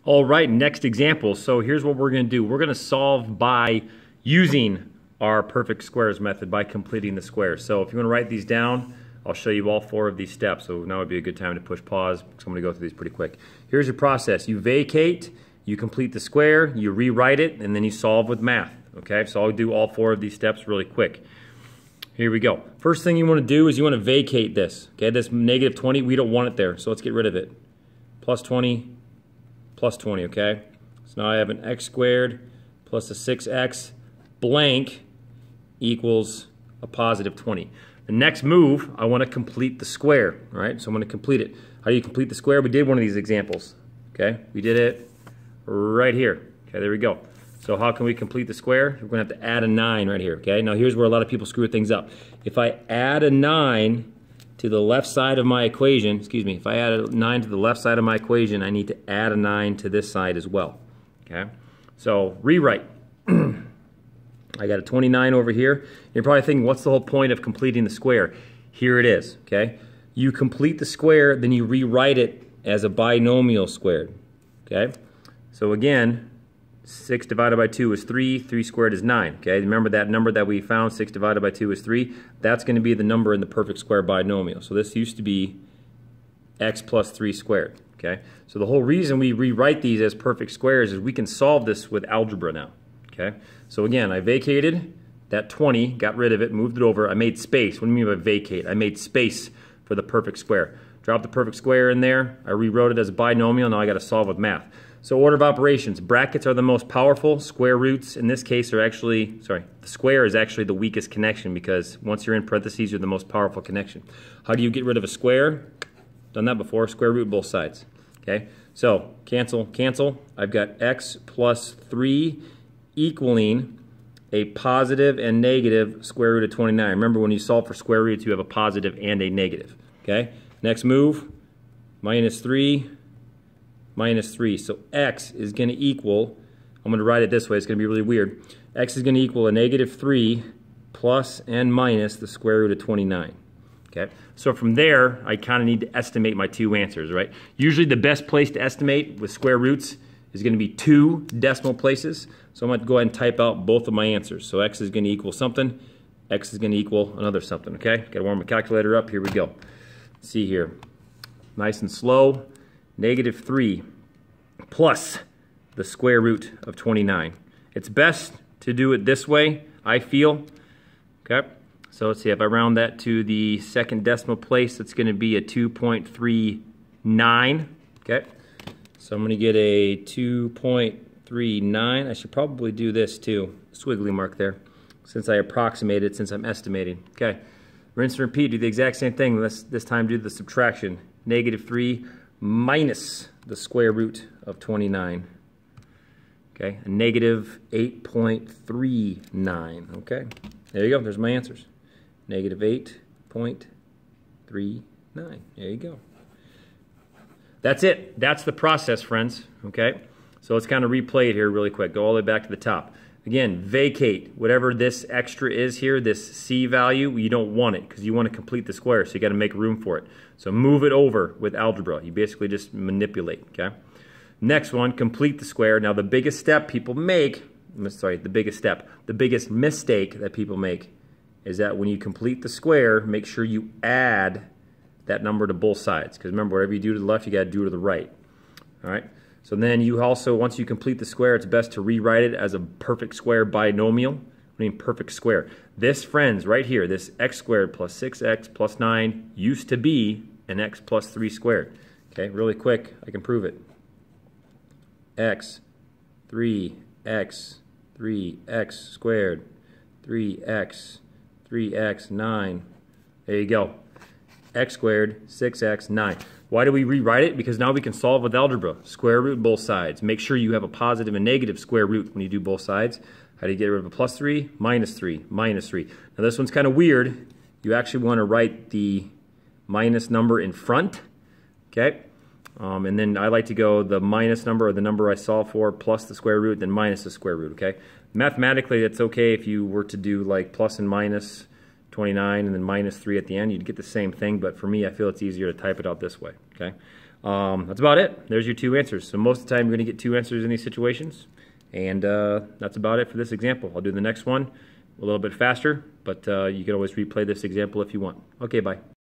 All right, next example. So here's what we're going to do. We're going to solve by using our perfect squares method by completing the squares. So if you want to write these down, I'll show you all 4 of these steps. So now would be a good time to push pause because I'm going to go through these pretty quick. Here's your process. You vacate, you complete the square, you rewrite it, and then you solve with math. Okay, so I'll do all 4 of these steps really quick. Here we go. First thing you want to do is you want to vacate this. Okay, this negative 20, we don't want it there, so let's get rid of it. Plus 20, plus 20, okay? So now I have an x squared plus a 6x blank equals a positive 20. The next move, I want to complete the square, all right? So I'm going to complete it. How do you complete the square? We did one of these examples, okay? We did it right here. Okay, there we go. So how can we complete the square? We're going to have to add a 9 right here, okay? Now here's where a lot of people screw things up. If I add a 9 to the left side of my equation, if I add a 9 to the left side of my equation, I need to add a 9 to this side as well, okay? So rewrite. I got a 29 over here. You're probably thinking, what's the whole point of completing the square? Here it is, okay? You complete the square, then you rewrite it as a binomial squared, okay? So again, 6 divided by 2 is 3, 3 squared is 9, okay? Remember that number that we found, 6 divided by 2 is 3? That's going to be the number in the perfect square binomial. So this used to be x plus 3 squared, okay? So the whole reason we rewrite these as perfect squares is we can solve this with algebra now, okay? So again, I vacated that 20, got rid of it, moved it over. I made space. What do you mean by vacate? I made space for the perfect square. Dropped the perfect square in there. I rewrote it as a binomial. Now I got to solve with math. So order of operations, brackets are the most powerful. Square roots in this case are actually, the square is actually the weakest connection because once you're in parentheses, you're the most powerful connection. How do you get rid of a square? Done that before, square root both sides. Okay, so cancel, cancel. I've got x plus 3 equaling a positive and negative square root of 29. Remember when you solve for square roots, you have a positive and a negative. Okay, next move, minus 3. Minus 3. So x is going to equal, I'm going to write it this way, it's going to be really weird. X is going to equal a negative 3 plus and minus the square root of 29. Okay? So from there, I kind of need to estimate my 2 answers, right? Usually the best place to estimate with square roots is going to be 2 decimal places. So I'm going to go ahead and type out both of my answers. So x is going to equal something, x is going to equal another something, okay? Got to warm my calculator up. Here we go. Let's see here. Nice and slow. Negative 3 plus the square root of 29. It's best to do it this way, I feel. Okay, so let's see, if I round that to the second decimal place, it's going to be a 2.39. Okay, so I'm going to get a 2.39. I should probably do this too, squiggly mark there, since I approximated, since I'm estimating. Okay, rinse and repeat, do the exact same thing. Let's this time do the subtraction. Negative 3 minus the square root of 29. Okay, a negative 8.39. Okay, there you go. There's my answers. Negative 8.39. There you go. That's it. That's the process, friends. Okay, so let's kind of replay it here really quick. Go all the way back to the top. Again, vacate whatever this extra is here, this C value, you don't want it because you want to complete the square, so you got to make room for it. So move it over with algebra. You basically just manipulate, okay? Next one, complete the square. Now the biggest step people make, the biggest mistake that people make is that when you complete the square, make sure you add that number to both sides. Because remember, whatever you do to the left, you got to do to the right. All right? So then you also, once you complete the square, it's best to rewrite it as a perfect square binomial. I mean perfect square. This, friends, right here, this x squared plus 6x plus 9 used to be an x plus 3 squared. Okay, really quick, I can prove it. X, 3x, 3x squared, 3x, 3x, 9. There you go. X squared, 6x, 9. Why do we rewrite it? Because now we can solve with algebra. Square root both sides. Make sure you have a positive and negative square root when you do both sides. How do you get rid of a plus 3? Minus 3, minus 3. Now this one's kind of weird. You actually want to write the minus number in front. Okay? And then I like to go the minus number or the number I solve for plus the square root, then minus the square root. Okay? Mathematically, it's okay if you were to do like plus and minus 29 and then minus 3 at the end. You'd get the same thing, but for me, I feel it's easier to type it out this way. Okay. That's about it. There's your two answers. So most of the time you're going to get two answers in these situations. And that's about it for this example. I'll do the next one a little bit faster, but you can always replay this example if you want. Okay, bye.